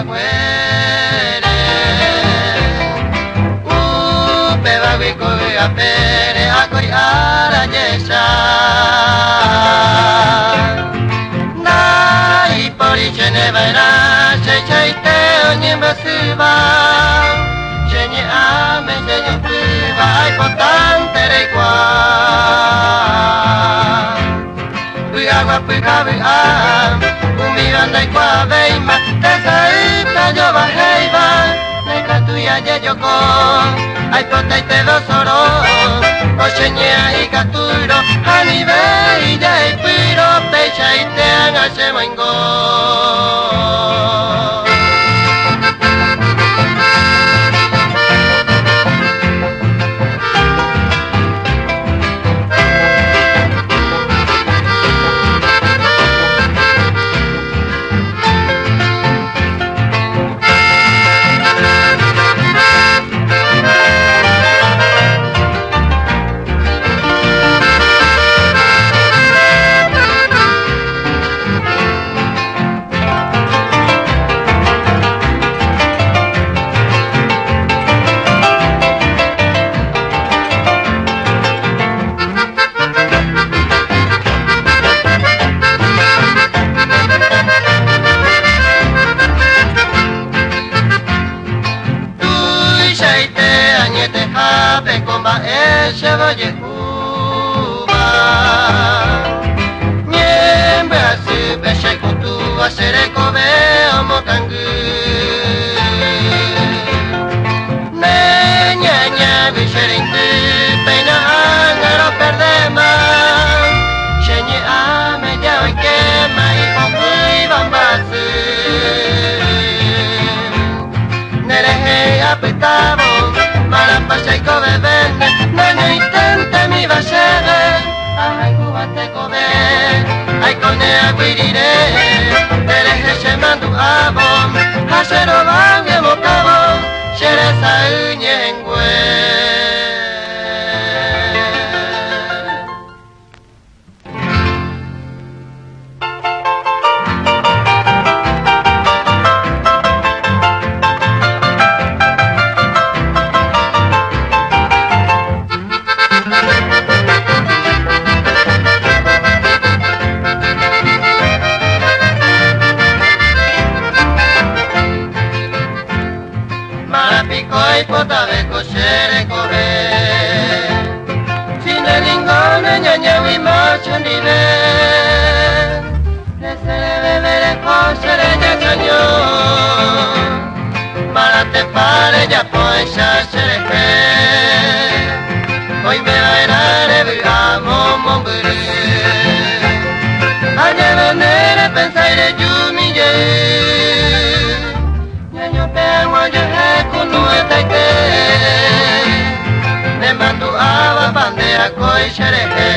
muere. Peba wiko apere akoi arayesha. Nai pori chene vaira chechaite onyemba suba. Chenye ame chenye piba ai potante reikwa. Agua pica vea, umibanda y cuaveima, tesaita yo bajeiva, neca tuya ye yoko, ay pota y te dos oro, ocheñea y caturo, anive y ya y piro, pecha y te agache moingo. Sheva Yehuba Nyembe asibe shekutu asere kobe omotangu Nenyanya bisherintu peina angaro perdema Shenye ame yawe kema y okui bambasu Nerehe apitabo Marapasha y kobe vende Nanya intente mi bashere Ay kubate kobe Ay kone aguirire Dereje shemandu abom Hashero bange mokabo Shere sa unyengwe Marapikoy potave koshere kobe Sine lingone nyanya wima chundive Lesere bebere koshere nyachanyo Marate pare ya poesha sherehe Hoy me bailare vigamo momburu Aye venere pensaire yumiye Nyanyo pengo yehe kunuetaite Nemandu aba pandea koi sherehe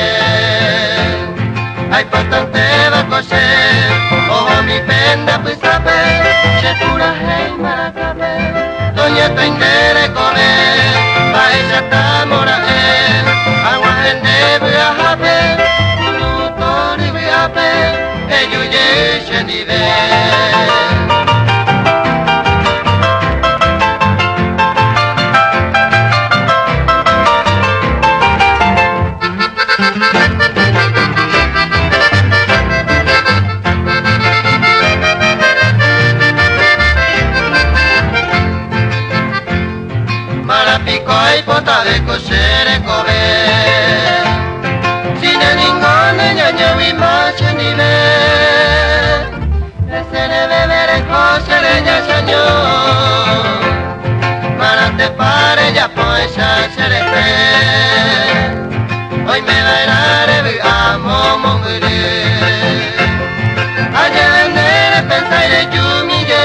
Ay potante va koshe Ojo mi penda pisape Shepura hei marakape Doña tu indere kobe Baisha tamora Agua hende viajape Kunu tori viape Eyuye shendive Marapikoy potave koshere kobe Sine ningone nyanya wima chenive Lesere bebere koshere nyachanyo Marate pare ya poesha sherehe Hoy me bailare vigamo monguru Aye venere pensaire yumiye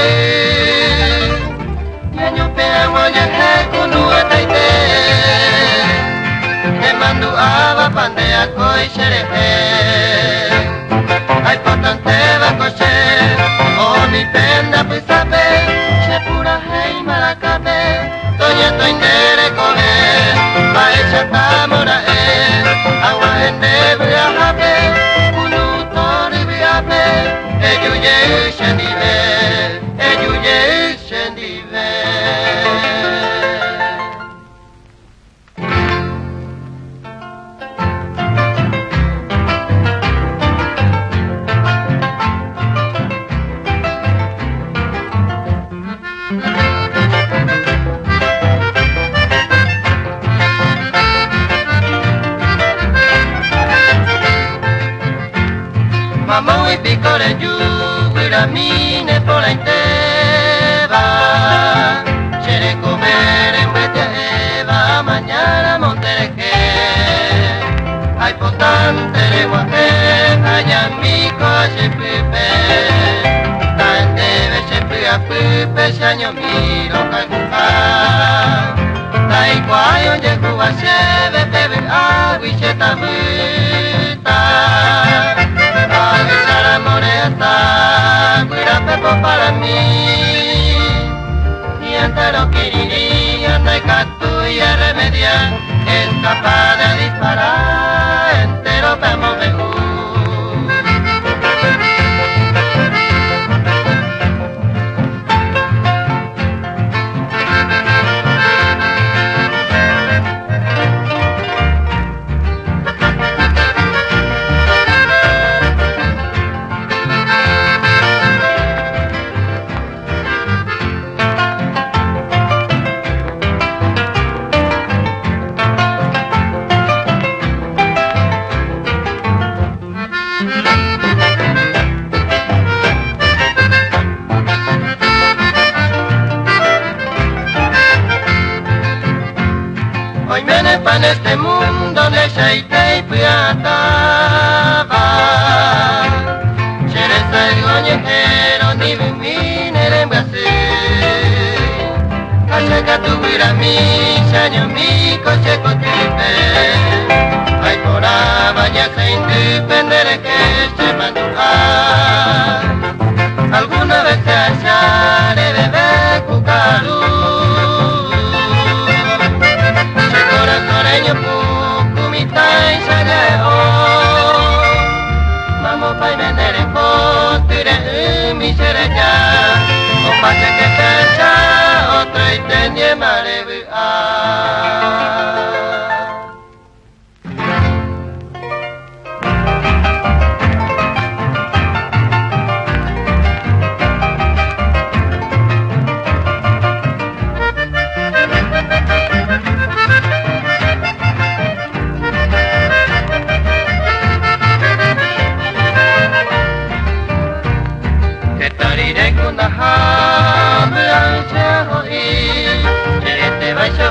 Nyanyo pengo yehe kunuetaite Nemandu aba pandea koi sherehe Ay potante va koshe Oh mi penda pisape Shepura hei marakape Doña to indere kobe Baisha tamora Agua hende viajape Kunu tori viape Eyuye shendive Eyuye mamão y picore yuguira mine por la inteba. Quiere comer en Betia Eva, mañana Montereque. Hay potante de guaje, allá mi coche pipe. Tan debe se pega pipe, se año miro calcuja. Tai guayo llego a se bebe agua y se tabuita. Avisar moreta, cuida pepo para mí. Y entero quiriría, no hay catuya remedia, es capaz de disparar, entero vemos mejor. Hoy me nepa en este mundo de aceite y piataba. Chereza el goñejero ni minere en Brasil. Acerca tu guira mi, saño mi coche cotipe. Ay por abaña se independere que se manduja. Alguna vez se hallaré bebé cucarú. Pucumitai saleo, mamo pai menere potire mi sereja, o pase que pensa otro y tenye marebu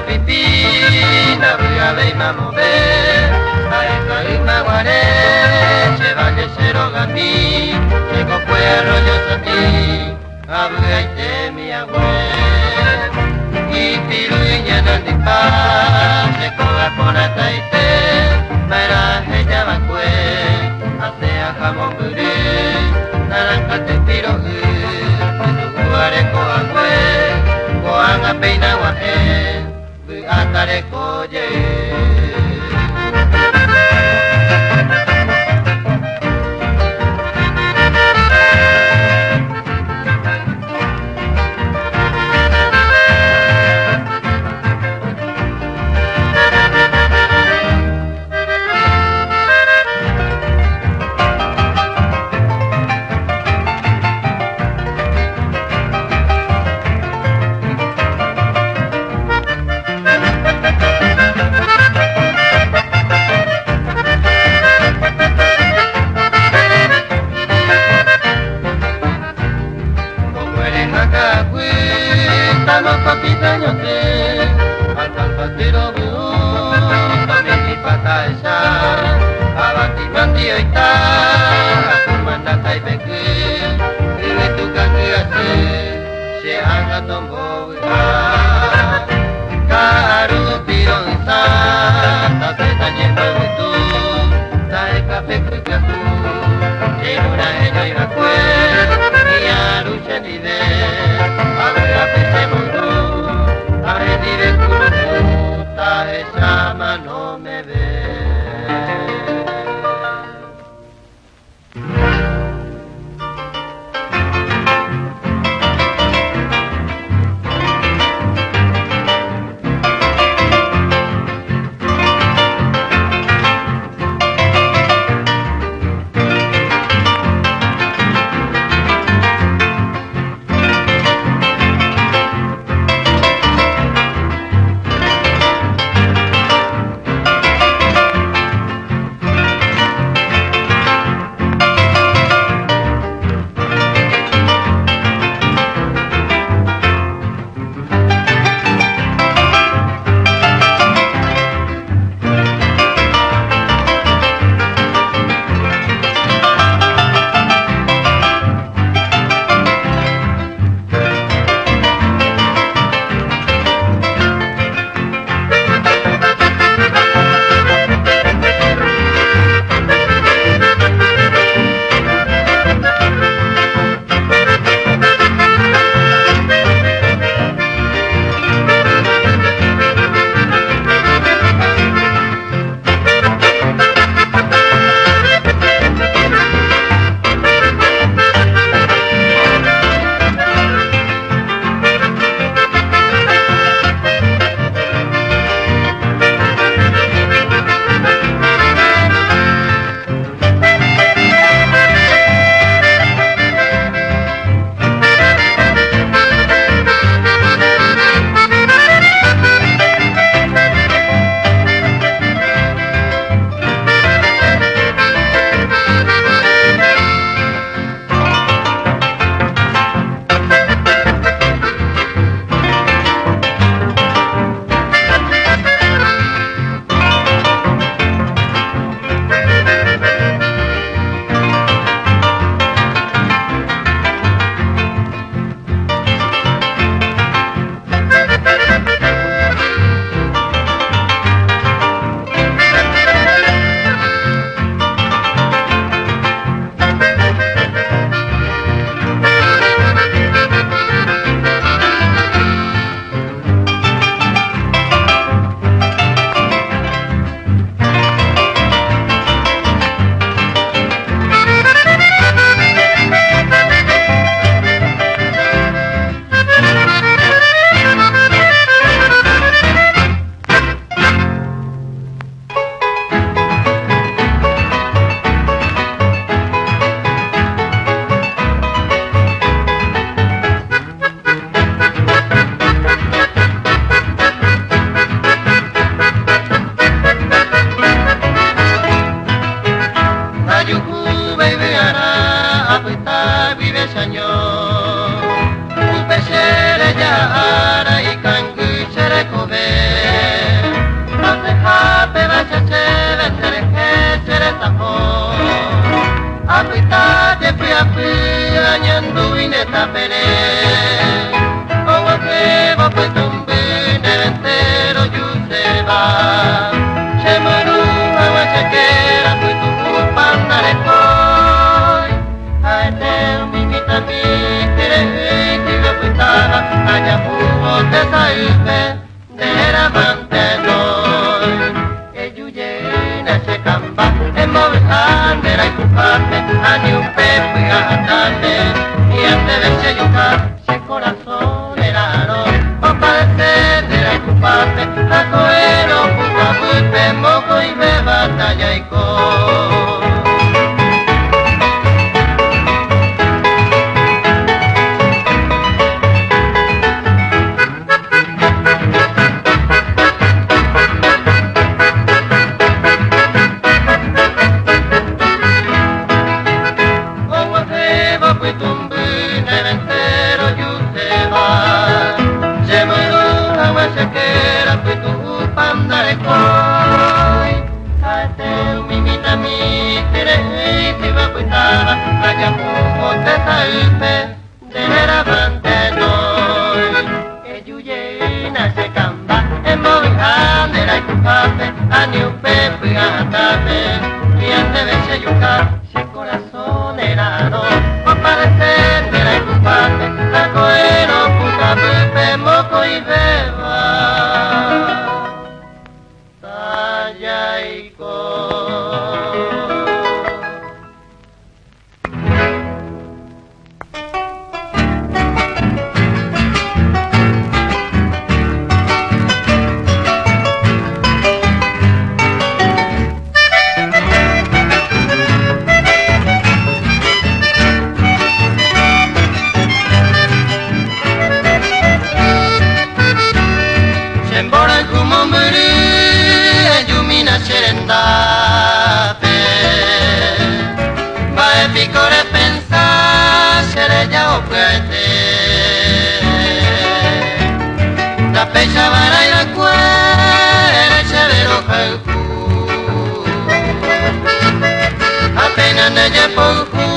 Pipina, brigada y mamové, a Calima Guaré, se vaya cero gamí, se copue arroyo samí, a bugaite mi agüe, y piruña no andipa, se coga por ataite, maraje ya vacue, hace a jamón buré, naranja te piro, tu cuare coagüe, coanga peina guaje. Atare coye. Estamos papitaños de alfalfatero blue, también mi pata esa, abatimandío y ta, kumandata y beque, vive tu candidace, se haga tombo uta, caru pirón y sa, ta te ta lleno de tu, ta el café cuicacu, se una ella y la cue, y aruche ni de, a pese mundu, a rendir el culo, ta esa mano me ve. la pere. O que va pues un bine entero yo se va. Se manu agua chequera pues tu pandare coi. A este mi vita mi quiere que me putaba allá hubo de sairme de la mantenoi. E yuyena se camba en movilidad y culpable a ni un pepo y gastarme y antes de verse yucar se corazón era no o padecer de la culpable a coero puta muy moco y me batalla y con. Allá pudo te salve de la mantenoi. Que yuyena se camba en movilidad y culpable a ni un pepo y gastarme y antes de verse yucar si el corazón era no o padecer de la culpable a coero puta pepe moco y beba talla y con. Serendate va e picore pensar seré ya o puete la pecha vara y la cuera se vero jauku apenas ne je poku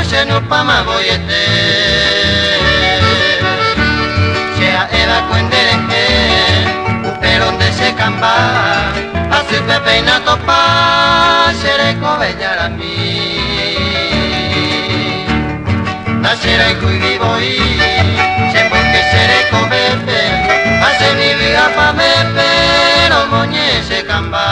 se no pa ma boyete sea eva cuendere pero donde se camba así que peina topa seré covellar a mí naceré y vivo y siempre que seré covete hace mi vida pa' me pero moñe se camba.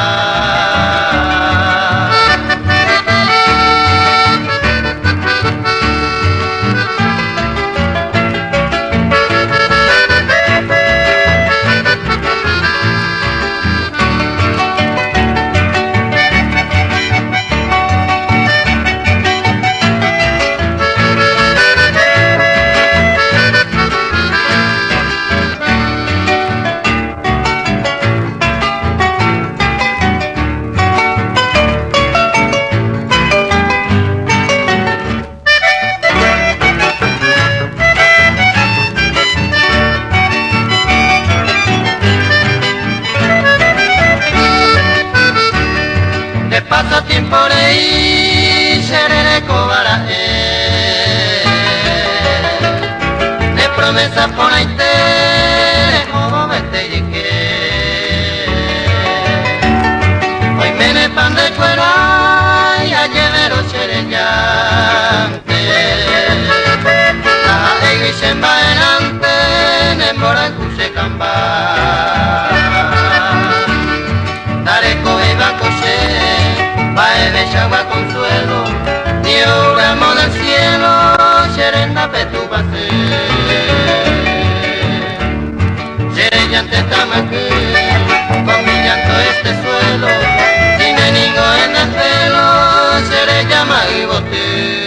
Paso tiempo ahí seré de cobara de promesa por ahí te como me te llegué hoy me ne pan de cuera y a llevero seré llante a iglesia en adelante en mora cuse camba daré coge va coser Bae agua consuelo, Dios ramo del cielo, serenda petubase. Seré llante tamaque, con mi llanto este suelo, sin enemigo en el pelo, seré llama y bote.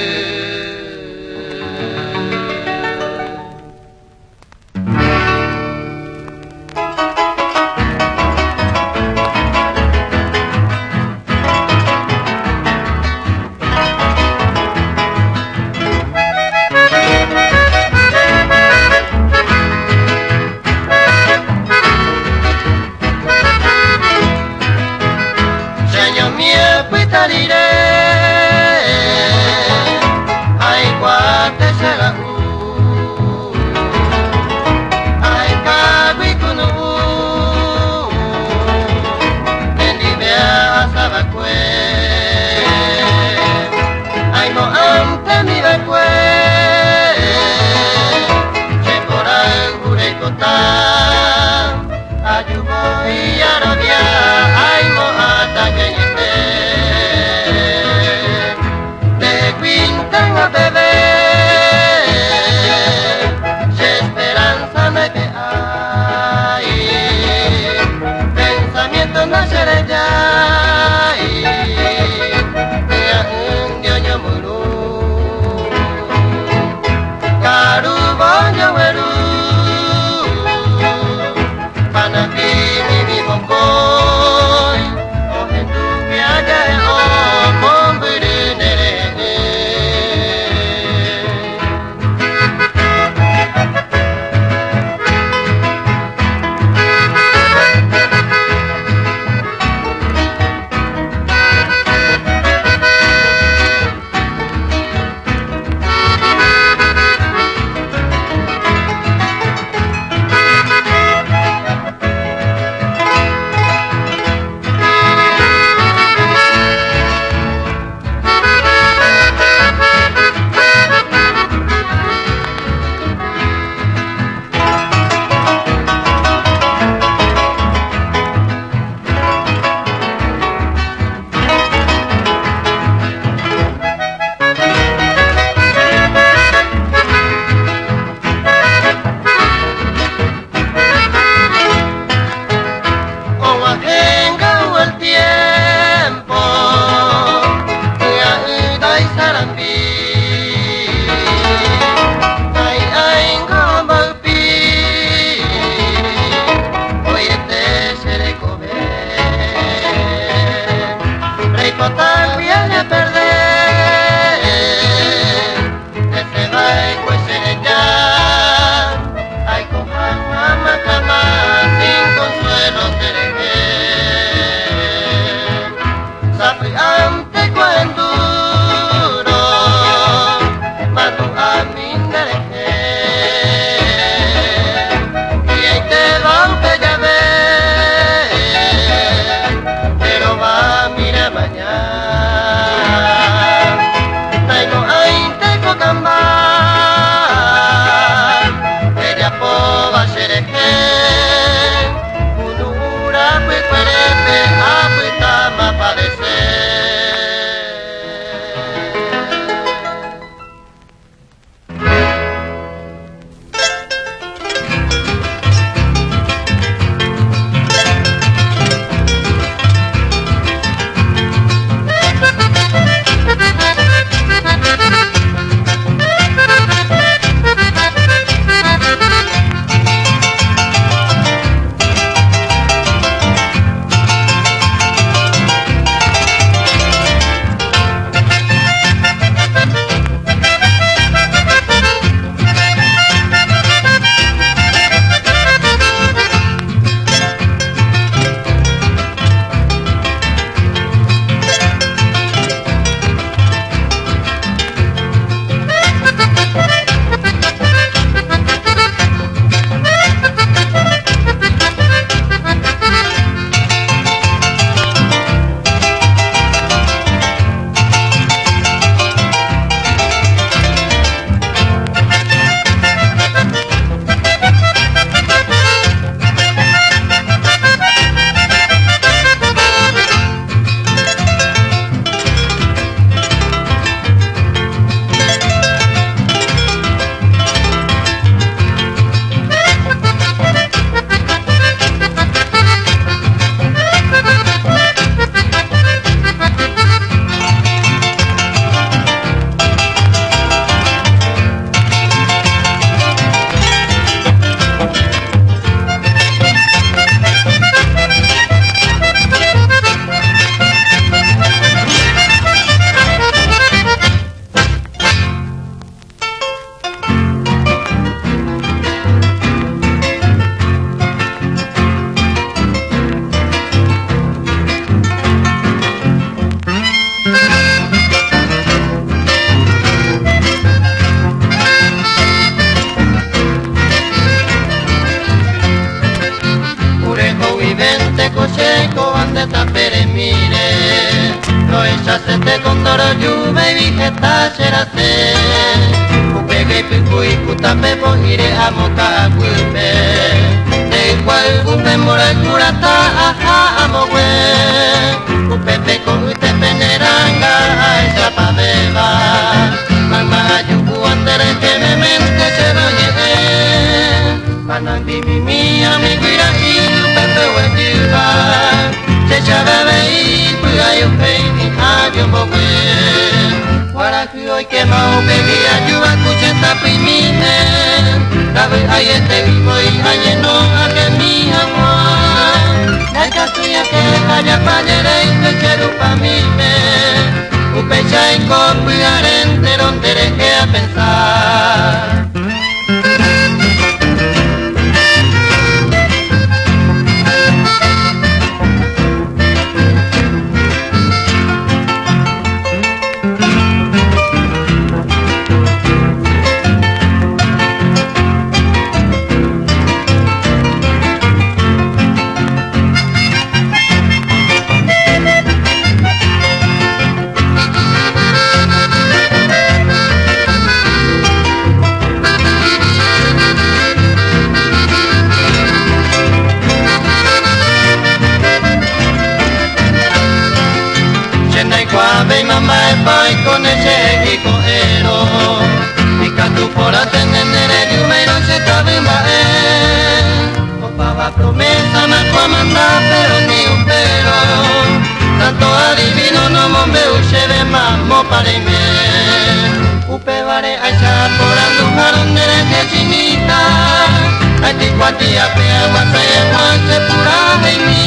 mañana. Taiko ai taiko kamba, ella poba xereje, unura pui cuerepe, apui tama padecer. Sete condoro yume vigeta serase Upege pipui kutape pohire amoka aguipe De igual upe more curata aja amogwe Upepe con uite peneranga aja pa beba Mama ayuku andere que me mente se lo lleve Panambi mi amiguira y upepe huejiva Se chabebe y pugayo peini ayo mogwe Waraku hoy quemao baby ayuda kucheta primime Dabe ayete vivo y ayeno a que mi amor Naika tuya que haya payere y pecheru pa mime Upecha y copiarente donde deje a pensar Baby mamá pai con ese equipo ero Mica tu por atender el número se cabe más Opaba promesa me fue a mandar pero ni un pero Tanto adivino no me ucheve mamo para irme Upe vare allá por andujaron de chinita Ay ti cuatia pe aguanta y aguante pura de mí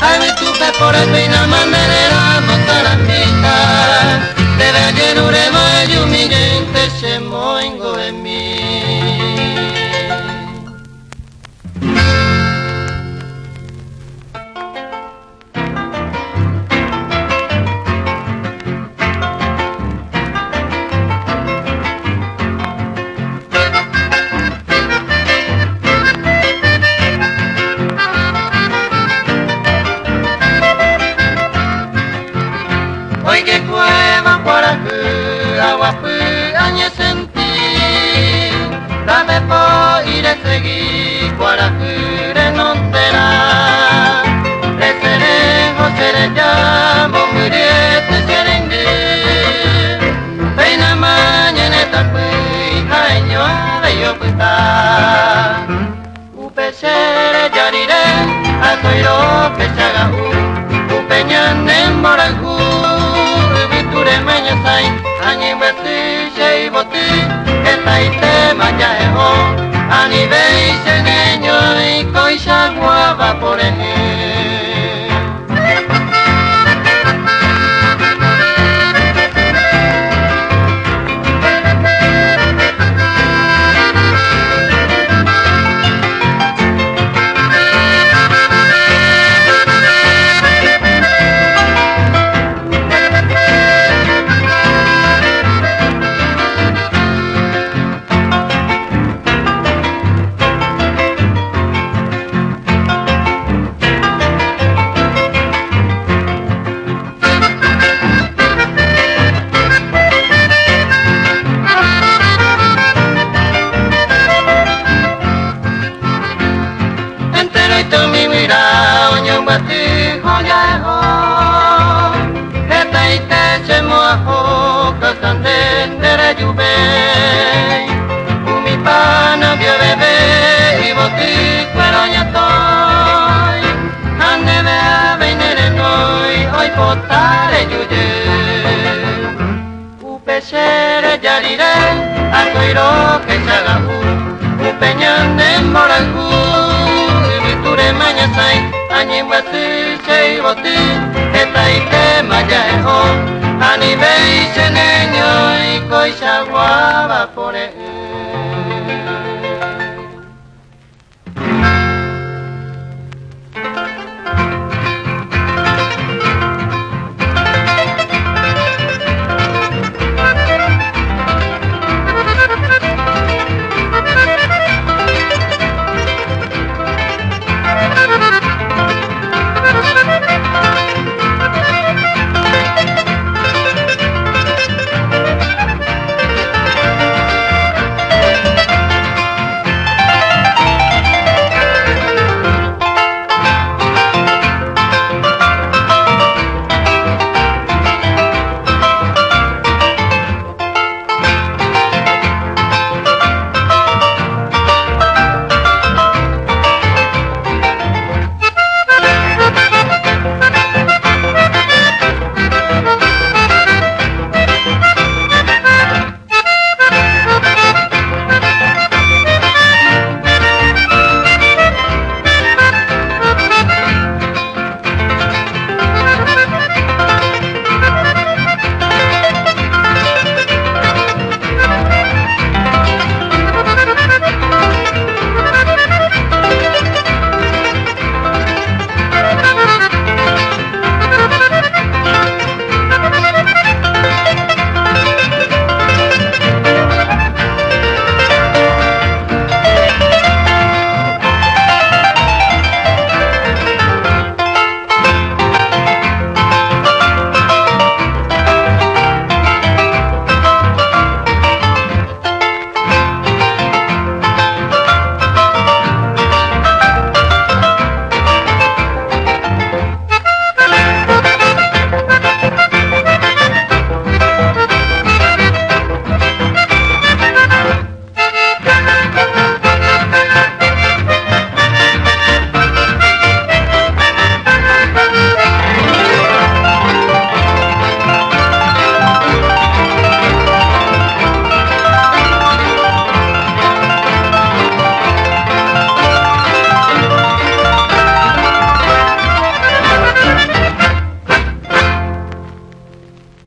Ay me tupe por el peina manderera motaramita Debe ayer uremo e yumigente se moingo en mí hoy que cueva para que agua añe sentí, dame por ir a seguir para que no será, de serejo seré ya, muriete serengue, peina mañana tapui, año yo puta, upesere yariré, a soiro que se haga upeñan en morangu, viture meñasai, añi beti, shei boti, que taite mayaeho, ani veise neño y coisa guava por él. Upesere yariré, a coiro que se haga upeñan de morangu, viture mañasai, añi huati, shei boti, etaite mayaeho, ani veise neño y coisa guava por él.